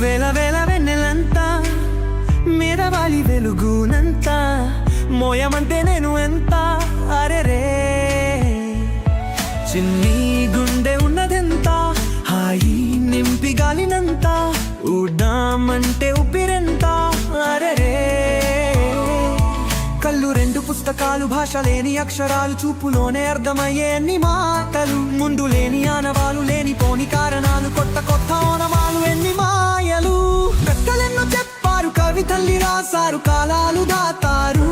వేల వేల వెన్నెలంతా మేరవాలి వెలుగునంతా మోయమంటే నేను ఎంత అరెరే చిన్ని గుండె ఉన్నదెంత హాయి నింపి గాలినంత ఊడ్డామంటే ఊపిరెంత అరెరే కళ్ళు రెండు పుస్తకాలు భాష లేని అక్షరాలు చూపులోనే అర్థమయ్యే అన్ని మాటలు ముందు లేని ఆనవాలు లేని పోని కారణాలు కొత్త కొత్త ఓనమాలు ఎన్ని మాయలు కథలెన్నో చెప్పారు కవితల్లి రాసారు కాలాలు దాతారు